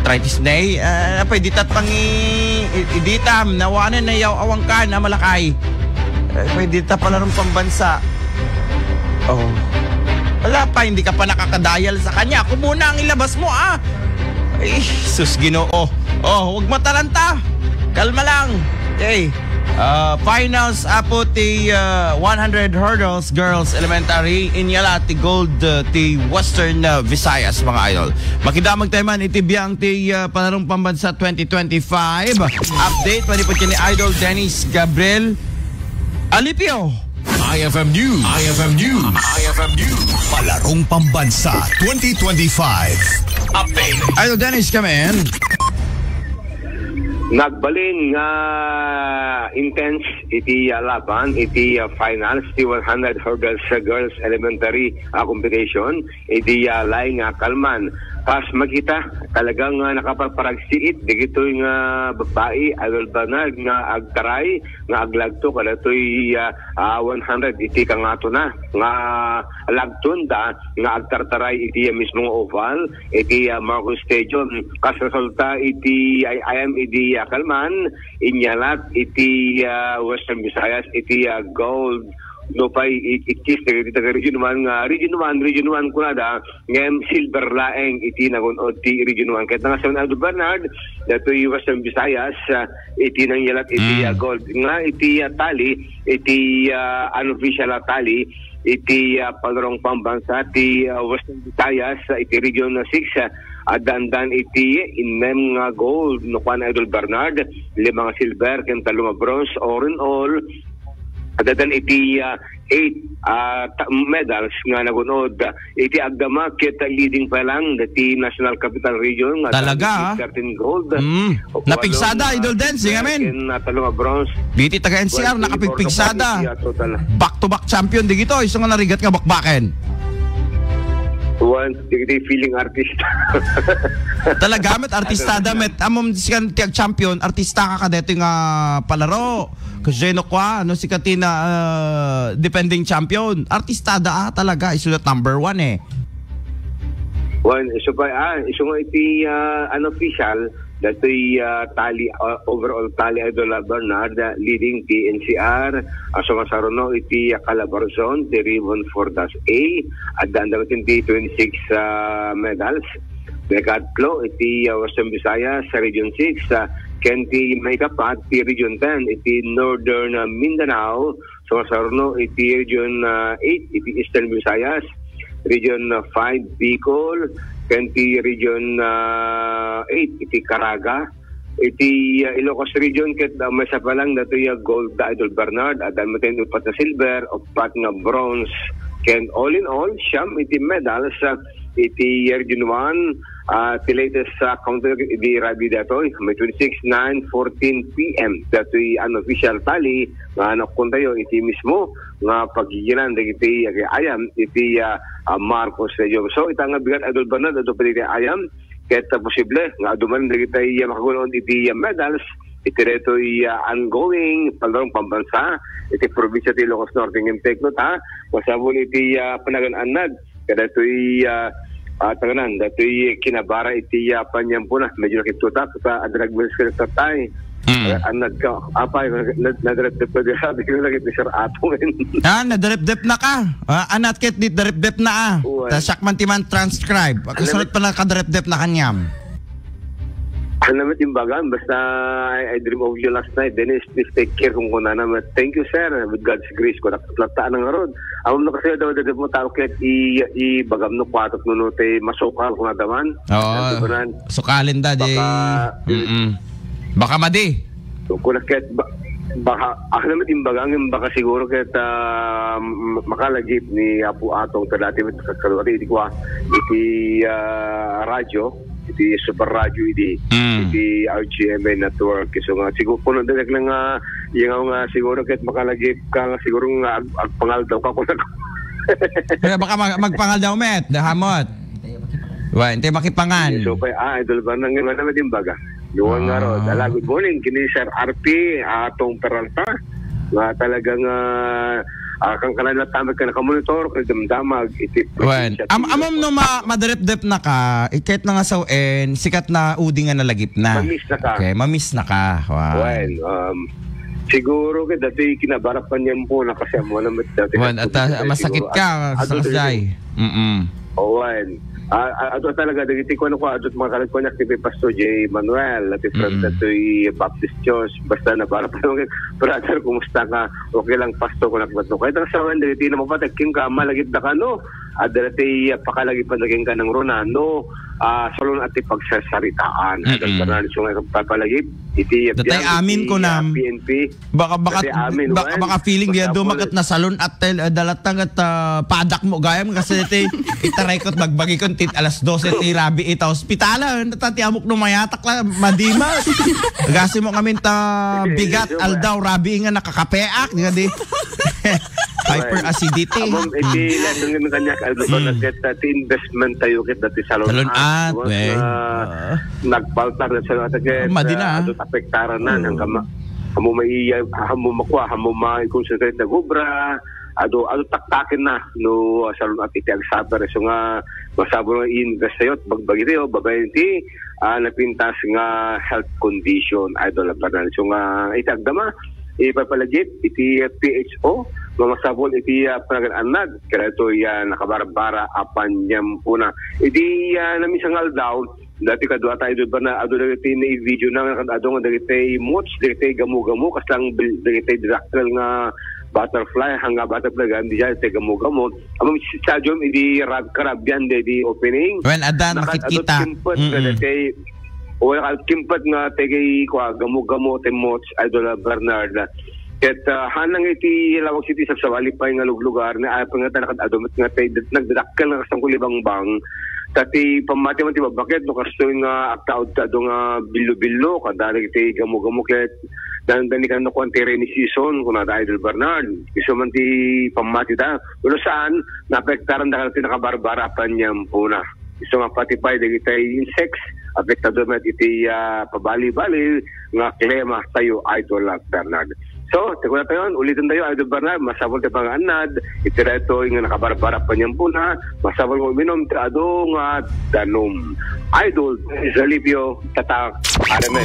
arthritis na pwede tat pang iditam, nawanan na yaw awang ka na malakay. Pwede tat pala rin pambansa. Oh. Wala pa, hindi ka pa nakakadayal sa kanya. Ako muna ang ilabas mo, Ay, sus Ginoo. Oh, huwag mataranta. Kalma lang. Okay. Finals apo ti 100 hurdles girls elementary inyala ti gold ti Western Visayas mga idol. Makidamag tayo man itibiyang ti panarong pambansa 2025. Update panipod ni Idol Dennis Gabriel Alipio. IFM News. IFM News. IFM News. Palarong Pambansa 2025. Update. Idol Dennis, come in. Nagbalin nga intense iti laban, iti finals, iti 100 hurdles girls elementary competition, iti laing kalman. Pas magkita, talagang nakapaparagsiit, digito yung babae, Idol Bernard, nga agtaray, nga aglagto, kada to'y 100, iti kangato na, nga lagtunda, nga agtartaray, iti mismong oval, iti Marcos Stadium. Kas resulta, iti IM, iti Kalman, inyalat, iti Western Visayas, iti gold, no pay ikis taga region 1 kunada ngem silver laeng iti nagunod ti region 1 ket nga San Aldo Bernard datoy Western Visayas iti nang yalat iti gold nga iti tali iti unofficial tali iti palarong pambansa ti Western Visayas iti region 6 adandan iti inem nga gold no kan Idol Bernard 5 silver ken 3 bronze all in all. Adadan iti 8 medals nga nagunod iti agdama ket leading pa lang dati National Capital Region talaga 13 gold napigsada Idol Dance ngamen natalong bronze biti taga NCR nakapigpigsada back to back champion digito iso nga narigat nga bakbaken once digiti feeling artist talaga met artistada met amom sikan tiag champion artista ka kadeto nga palaro kasi no kwa ano si Katina defending champion artistada talaga isulat number 1 one iso pa iso nga iti unofficial datoy tali overall tali Idol Bernard leading ti NCR aso masaruno iti Calabarzon ti Ribbon for Das A at dandang iti 26 medals dekatlo iti Western Visayas sa Region 6 kenti may kapat ti Region 10 iti Northern Mindanao so masaruno iti Region 8 iti Eastern Visayas Region 5 Bicol kenti Region 8 iti Caraga iti Ilocos Region ket may sa palang datoy gold Idol Bernard at maten upat na silver upat nga bronze ken all in all siyam iti medals iti Region 1 the latest counter di Rabi datoy may 26/9/14 PM datoy unofficial tally nga nakuntayo iti mismo nga pagiginan dagiti ayam iti Marcos Stadium. So ita nga bigat Idol Bernard ato pati ayam ket posible nga aduman dagiti makagunon iti medals iti detoy ongoing palarong pambansa iti probinsya ti Ilocos Norte ngem tekno ta wasabon iti panagan-anad kada toy taganan datoy kinabara iti panyampo na medyo nakitutak sa adrag minister tatay anad ka apay nadarep-dep pa sabi ko lagi ni Sir Atong nadarep-dep na ka anat ket dit darep-dep na ta sakman ti man transcribe kasunod pa na kadarep-dep na kanyam naman timbagan basta I dream of you last night Dennis please take care kung kuna naman thank you sir with God's grace ko nakatlataan ng arod amam na kasi daw mo tao ket i bagam no kwatot no te masukal kung adaman sukalin da de baka madi so kuna ket baka ako naman timbagan baka siguro ket makalagip ni Apo Atong kadati met kakalwari iti kwa iti radyo iti super radio iti RGMA network so nga siguro kuno direk lang yung nga siguro ket makalagip ka siguro nga agpangal daw ka kuno baka magpangal daw met dahamot wa inte makipangan so kay Idol Bernard nga naman din baga yuwan nga ro good morning kini Sir RP atong Peralta nga talagang kang kanala tamag ka nakamonitor, kaya damdamag, iti. Wen, amam no madirip-dip na ka, kahit na nga sikat na udi nga nalagip na. Mamiss na ka. Okay, mamiss na ka. Wow. Well, siguro ka dati kinabarapan niyan po na kasi mo naman dati. Wen, at masakit ka sa kasay. Owen. Ato talaga dagiti ko ano ko adto mga kalat ko na kay Pastor J. Manuel at from datoy Baptist Church basta na para brother kumusta ka okay lang pastor ko nakbato kay sa wala dagiti na mapatag king ka malagit na ka no adati pakalagi pa naging ka ng Ronano salon at pagsasaritaan adto na so papalagip iti datay amin ko na PNP baka feeling dia dumakat na salon at dalatang at padak mo gayam kasi itaray ko magbagi ko tit alas 12 ti rabi ita hospitalan natatiamok no mayatak la madima gasi mo kami ta bigat aldaw rabi nga nakakapeak di hyper acidity among iti ladong kanya aldo na ket ti investment tayo ket dati salon at nagbaltar na sa ket madina adto apektaran na ng hamo makuha hamo ma-concentrate na gubra ado taktakin na no salon at iti agsaber so nga masabo nga invest sayot bagbagi tayo babay ti napintas nga health condition idol panan so nga itagdama ipapalagit iti PHO nga masabol iti panagananag kaya ito nakabarbara apan niyam po na iti namisangal daw dati kadwa tayo ba na ado dagiti na video na ado nga dagiti mots dagiti gamu-gamu kaslang dagiti director nga butterfly hanga butterfly gandi dyan te gamu-gamu among stadium iti karabyan di opening when adan makikita o kimpat nga tegay kwa gamu-gamu te mots idol Bernard ket hanang iti Lawag City sa sawali pa nga lugar na ay pangata nakadumot nga tay nagdadakkel nga kasang kulibang bang tati pamati man ti bakit no kasto nga aktaud ta do nga billo-billo kada iti gamu-gamu ket dan kan no konti rainy season kuna idol Bernard iso man ti pamati ta ulo saan naapektaran da ti nakabarbara panyam puna iso nga patipay dagiti insects apektado met iti pabali-bali nga klima tayo idol Bernard. So, tiko na tayo, ulitin tayo, Idol Bernard, masabol tayo pang anad, itireto yung nakabarbara pa niyang puna, masabol mo minom, ado nga danom. Idol, Zalipio, tatak, Aramen.